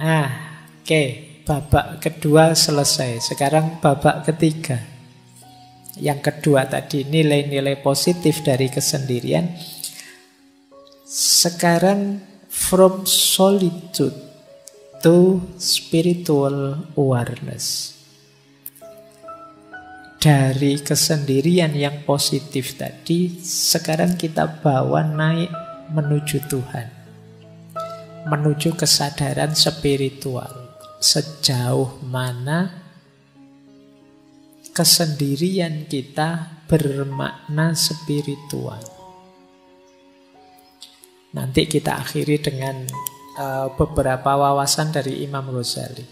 Nah, oke, babak kedua selesai. Sekarang babak ketiga. Yang kedua tadi, nilai-nilai positif dari kesendirian. Sekarang from solitude to spiritual awareness. Dari kesendirian yang positif tadi, sekarang kita bawa naik menuju Tuhan. Menuju kesadaran spiritual. Sejauh mana kesendirian kita bermakna spiritual. Nanti kita akhiri dengan beberapa wawasan dari Imam Ghazali.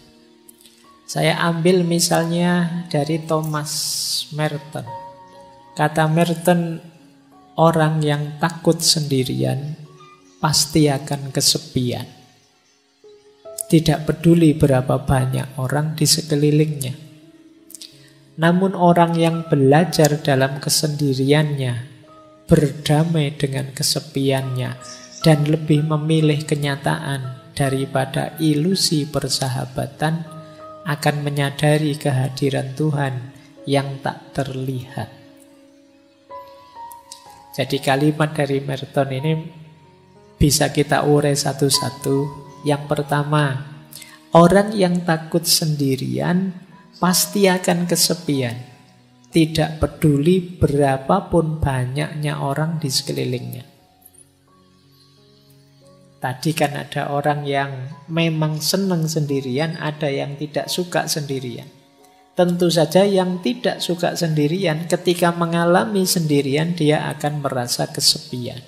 Saya ambil misalnya dari Thomas Merton. Kata Merton, orang yang takut sendirian pasti akan kesepian. Tidak peduli berapa banyak orang di sekelilingnya. Namun orang yang belajar dalam kesendiriannya, berdamai dengan kesepiannya, dan lebih memilih kenyataan daripada ilusi persahabatan, akan menyadari kehadiran Tuhan yang tak terlihat. Jadi kalimat dari Merton ini bisa kita urai satu-satu. Yang pertama, orang yang takut sendirian pasti akan kesepian. Tidak peduli berapapun banyaknya orang di sekelilingnya. Tadi kan ada orang yang memang senang sendirian, ada yang tidak suka sendirian. Tentu saja yang tidak suka sendirian ketika mengalami sendirian dia akan merasa kesepian.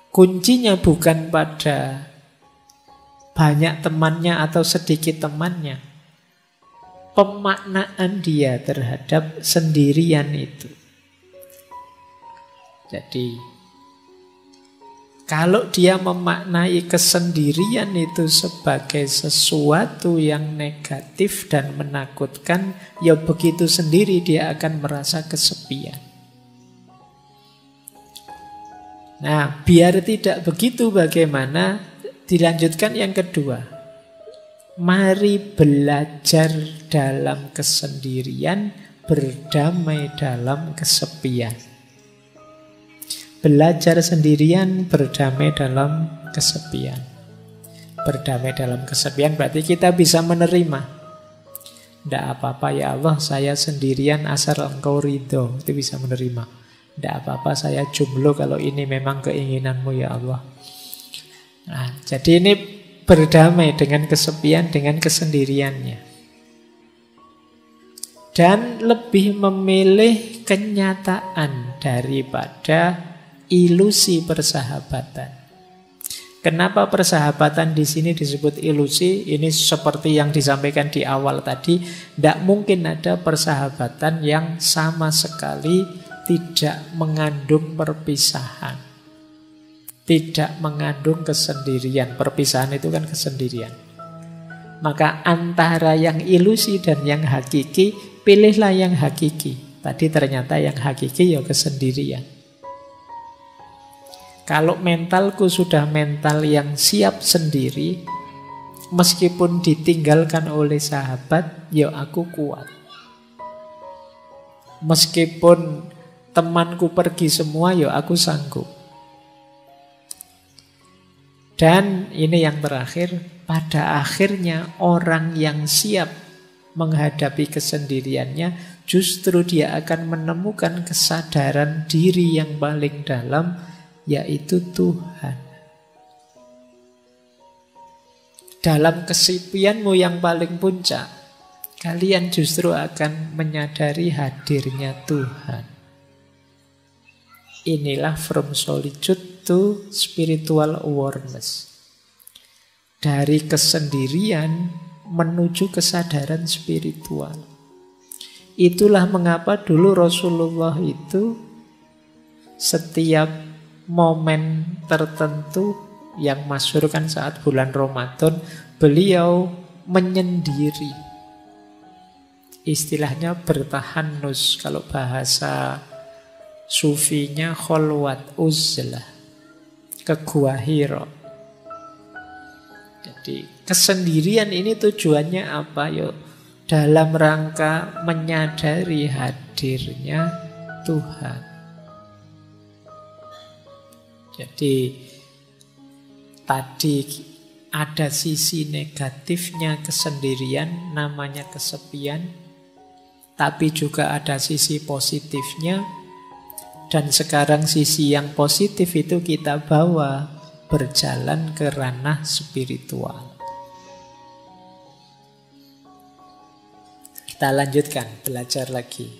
Kuncinya bukan pada banyak temannya atau sedikit temannya. Pemaknaan dia terhadap sendirian itu. Jadi kalau dia memaknai kesendirian itu sebagai sesuatu yang negatif dan menakutkan, ya begitu sendiri dia akan merasa kesepian. Nah, biar tidak begitu bagaimana? Dilanjutkan yang kedua. Mari belajar dalam kesendirian, berdamai dalam kesepian. Belajar sendirian, berdamai dalam kesepian. Berdamai dalam kesepian berarti kita bisa menerima. Tidak apa-apa ya Allah, saya sendirian asal Engkau ridho. Itu bisa menerima. Tidak apa-apa saya jomblo kalau ini memang keinginanmu ya Allah. Nah, jadi ini berdamai dengan kesepian, dengan kesendiriannya. Dan lebih memilih kenyataan daripada ilusi persahabatan. Kenapa persahabatan di sini disebut ilusi? Ini seperti yang disampaikan di awal tadi, tidak mungkin ada persahabatan yang sama sekali tidak mengandung perpisahan, tidak mengandung kesendirian. Perpisahan itu kan kesendirian. Maka antara yang ilusi dan yang hakiki, pilihlah yang hakiki. Tadi ternyata yang hakiki ya kesendirian. Kalau mentalku sudah mental yang siap sendiri, meskipun ditinggalkan oleh sahabat, ya aku kuat. Meskipun temanku pergi semua, ya aku sanggup. Dan ini yang terakhir, pada akhirnya orang yang siap menghadapi kesendiriannya, justru dia akan menemukan kesadaran diri yang paling dalam, yaitu Tuhan. Dalam kesepianmu yang paling puncak, kalian justru akan menyadari hadirnya Tuhan. Inilah from solitude to spiritual awareness. Dari kesendirian menuju kesadaran spiritual. Itulah mengapa dulu Rasulullah itu setiap momen tertentu yang masyhur kan saat bulan Ramadan, beliau menyendiri. Istilahnya bertahanus, kalau bahasa sufinya kholwat uzlah, ke Gua Hira. tadi. Kesendirian ini tujuannya apa? Yuk, dalam rangka menyadari hadirnya Tuhan. Jadi tadi ada sisi negatifnya kesendirian, namanya kesepian. Tapi juga ada sisi positifnya. Dan sekarang sisi yang positif itu kita bawa berjalan ke ranah spiritual. Kita lanjutkan, belajar lagi.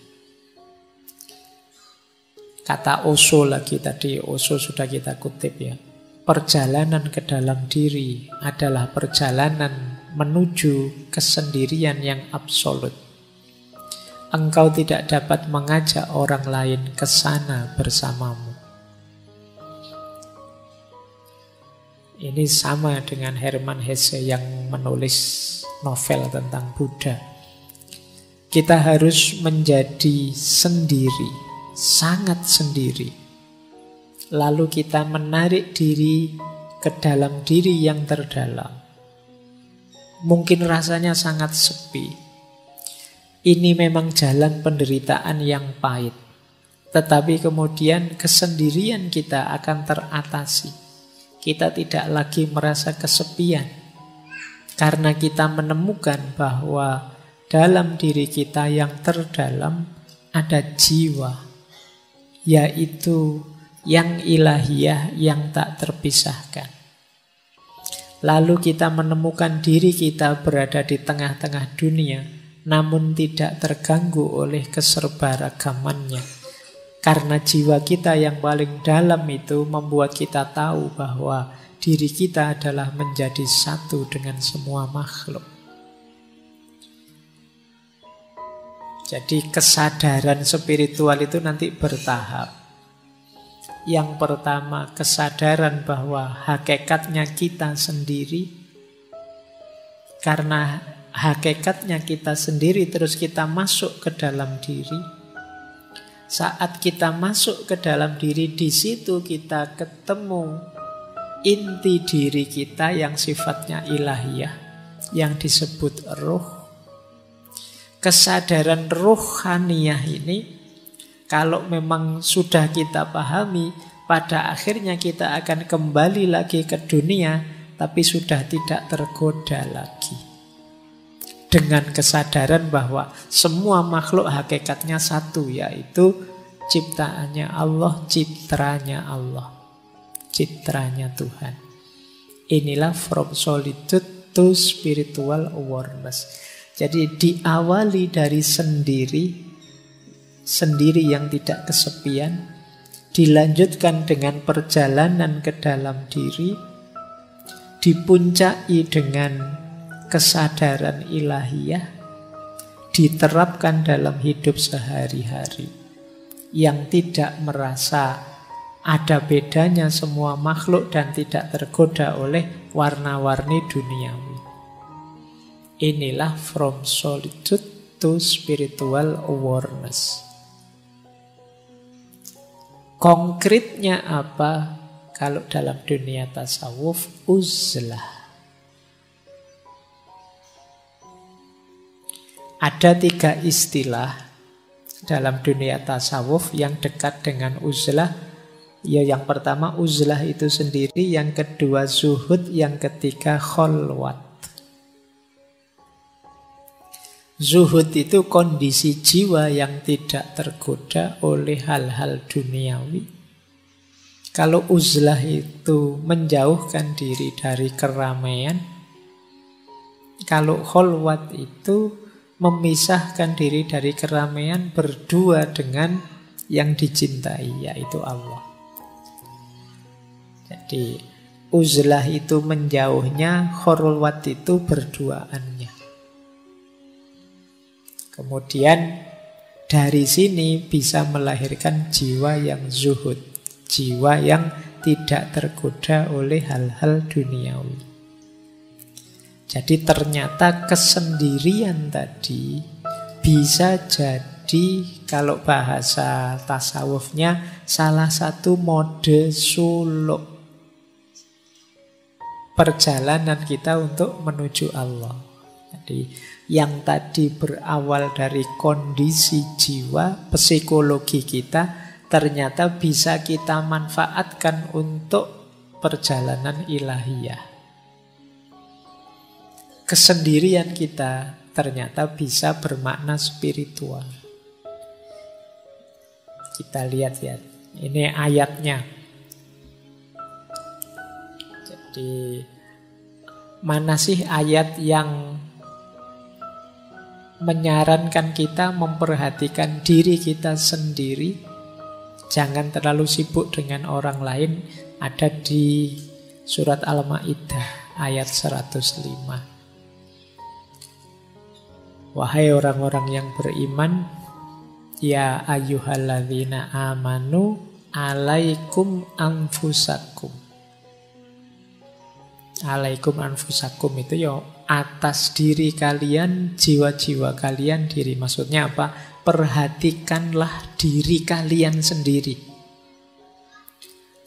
Kata Osho lagi tadi, Osho sudah kita kutip ya. Perjalanan ke dalam diri adalah perjalanan menuju kesendirian yang absolut. Engkau tidak dapat mengajak orang lain ke sana bersamamu. Ini sama dengan Hermann Hesse yang menulis novel tentang Buddha. Kita harus menjadi sendiri, sangat sendiri. Lalu kita menarik diri ke dalam diri yang terdalam. Mungkin rasanya sangat sepi. Ini memang jalan penderitaan yang pahit. Tetapi kemudian kesendirian kita akan teratasi. Kita tidak lagi merasa kesepian. Karena kita menemukan bahwa dalam diri kita yang terdalam ada jiwa. Yaitu yang ilahiyah yang tak terpisahkan. Lalu kita menemukan diri kita berada di tengah-tengah dunia, namun tidak terganggu oleh keserbaragamannya. Karena jiwa kita yang paling dalam itu membuat kita tahu bahwa diri kita adalah menjadi satu dengan semua makhluk. Jadi kesadaran spiritual itu nanti bertahap. Yang pertama, kesadaran bahwa hakikatnya kita sendiri. Karena hakikatnya kita sendiri, terus kita masuk ke dalam diri. Saat kita masuk ke dalam diri, di situ kita ketemu inti diri kita yang sifatnya ilahiyah, yang disebut ruh. Kesadaran ruhaniyah ini, kalau memang sudah kita pahami, pada akhirnya kita akan kembali lagi ke dunia, tapi sudah tidak tergoda lagi. Dengan kesadaran bahwa semua makhluk hakikatnya satu, yaitu ciptaannya Allah, citranya Allah, citranya Tuhan. Inilah from solitude to spiritual awareness. Jadi diawali dari sendiri yang tidak kesepian, dilanjutkan dengan perjalanan ke dalam diri, dipuncai dengan kesadaran ilahiyah, diterapkan dalam hidup sehari-hari, yang tidak merasa ada bedanya semua makhluk dan tidak tergoda oleh warna-warni duniawi. Inilah from solitude to spiritual awareness. Konkretnya apa? Kalau dalam dunia tasawuf, uzlah. Ada 3 istilah dalam dunia tasawuf yang dekat dengan uzlah. Ya, yang pertama uzlah itu sendiri, yang kedua zuhud, yang ketiga kholwat. Zuhud itu kondisi jiwa yang tidak tergoda oleh hal-hal duniawi. Kalau uzlah itu menjauhkan diri dari keramaian. Kalau kholwat itu memisahkan diri dari keramaian, berdua dengan yang dicintai, yaitu Allah. Jadi uzlah itu menjauhnya, kholwat itu berduaannya. Kemudian dari sini bisa melahirkan jiwa yang zuhud, jiwa yang tidak tergoda oleh hal-hal duniawi. Jadi ternyata kesendirian tadi bisa jadi, kalau bahasa tasawufnya, salah satu mode suluk. perjalanan kita untuk menuju Allah. Jadi yang tadi berawal dari kondisi jiwa, psikologi kita, ternyata bisa kita manfaatkan untuk perjalanan ilahiyah. Kesendirian kita ternyata bisa bermakna spiritual. Kita lihat ya, ini ayatnya. Jadi mana sih ayat yang menyarankan kita memperhatikan diri kita sendiri, jangan terlalu sibuk dengan orang lain? Ada di surat Al-Maidah ayat 105. Wahai orang-orang yang beriman, ya ayyuhalladzina amanu alaikum anfusakum. Alaikum anfusakum itu ya atas diri kalian, jiwa-jiwa kalian diri. Maksudnya apa? Perhatikanlah diri kalian sendiri.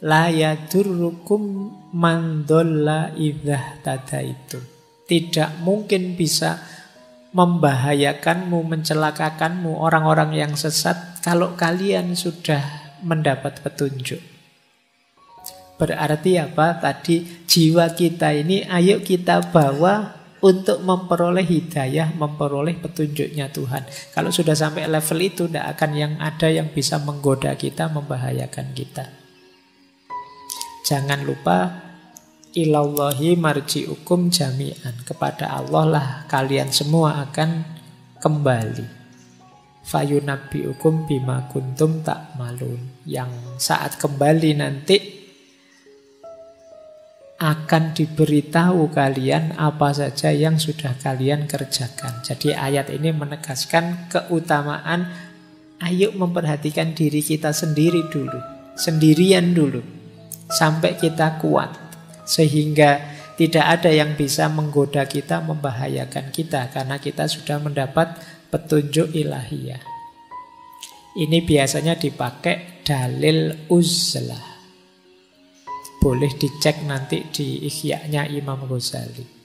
La yadurrukum man dhalla idza tadaitum. Tidak mungkin bisa membahayakanmu, mencelakakanmu orang-orang yang sesat kalau kalian sudah mendapat petunjuk. Berarti apa? Tadi jiwa kita ini ayo kita bawa untuk memperoleh hidayah, memperoleh petunjuknya Tuhan. Kalau sudah sampai level itu, tidak akan yang ada yang bisa menggoda kita, membahayakan kita. Jangan lupa, ilallahi marji'ukum jami'an. Kepada Allah lah kalian semua akan kembali. Fayunabbi'ukum bima kuntum ta'malun. Yang saat kembali nanti akan diberitahu kalian apa saja yang sudah kalian kerjakan. Jadi ayat ini menegaskan keutamaan ayo memperhatikan diri kita sendiri dulu, sendirian dulu, sampai kita kuat, sehingga tidak ada yang bisa menggoda kita, membahayakan kita, karena kita sudah mendapat petunjuk ilahiyah. Ini biasanya dipakai dalil uzlah. Boleh dicek nanti di Ihya-nya Imam Ghazali.